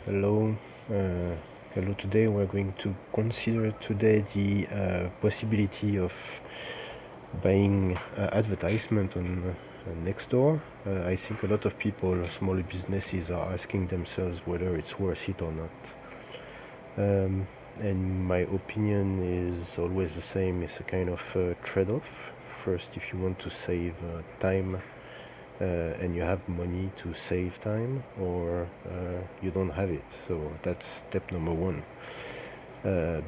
Hello. Uh, Hello. Today we're going to consider the possibility of buying advertisement on Nextdoor. I think a lot of people, small businesses, are asking themselves whether it's worth it or not. And my opinion is always the same. It's a kind of trade-off. First, if you want to save time and you have money to save time, or you don't have it. So that's step number one,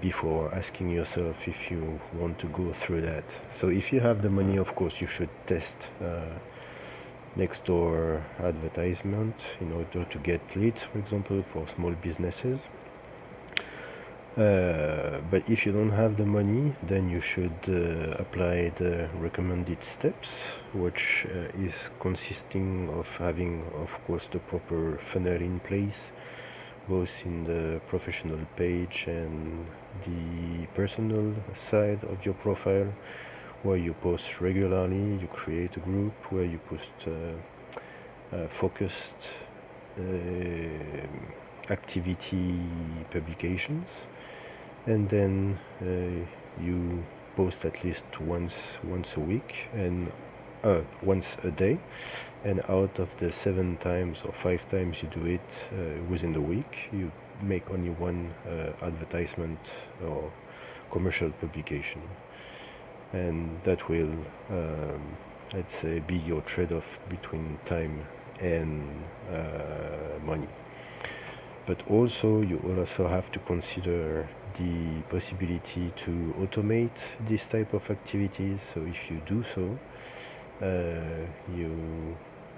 before asking yourself if you want to go through that. So if you have the money, of course, you should test Nextdoor advertisement in order to get leads, for example, for small businesses. But if you don't have the money, then you should apply the recommended steps, which is consisting of having, of course, the proper funnel in place, both in the professional page and the personal side of your profile, where you post regularly. You create a group where you post focused activity publications, and then you post at least once a week and once a day, and out of the 7 times or 5 times you do it within the week, you make only one advertisement or commercial publication, and that will let's say be your trade-off between time and money. But also you also have to consider the possibility to automate this type of activities. So if you do so,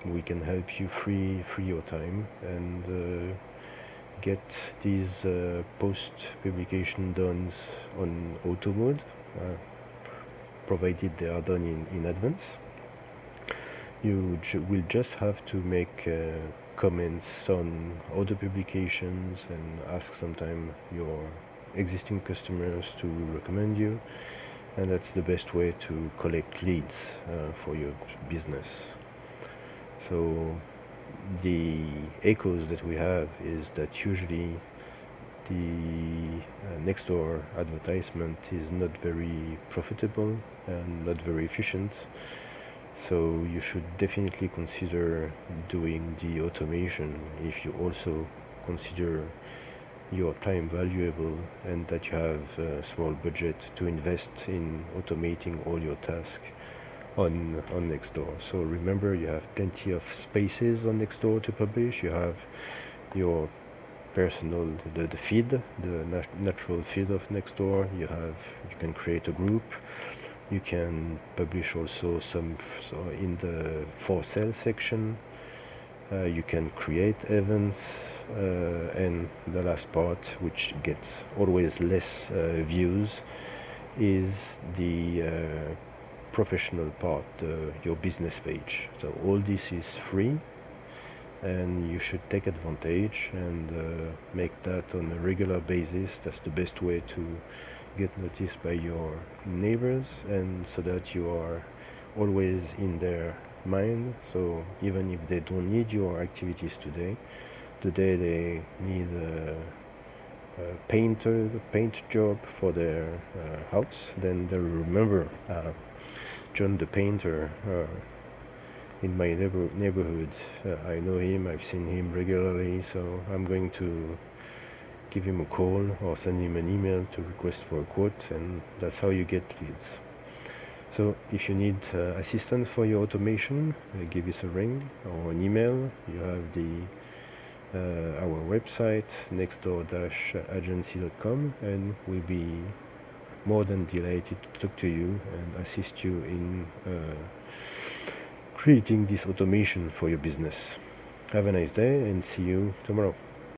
we can help you free your time and get these post publication done on auto mode, provided they are done in advance. You will just have to make comments on other publications and ask sometimes your existing customers to recommend you, and that's the best way to collect leads for your business. So the echoes that we have is that usually the Nextdoor advertisement is not very profitable and not very efficient. So you should definitely consider doing the automation if you also consider your time valuable and that you have a small budget to invest in automating all your tasks on Nextdoor. So remember, you have plenty of spaces on Nextdoor to publish. You have your personal, the feed, the natural feed of Nextdoor. You can create a group. You can publish also some in the for sale section. You can create events, and the last part, which gets always less views, is the professional part, your business page. So all this is free, and you should take advantage and make that on a regular basis. That's the best way to get noticed by your neighbors, and so that you are always in their mind. So even if they don't need your activities today they need a paint job for their house, then they'll remember John the painter in my neighborhood. I know him, I've seen him regularly, so I'm going to give him a call or send him an email to request for a quote, and that's how you get leads. So if you need assistance for your automation, give us a ring or an email. You have our website, nextdoor-agency.com, and we'll be more than delighted to talk to you and assist you in creating this automation for your business. Have a nice day and see you tomorrow.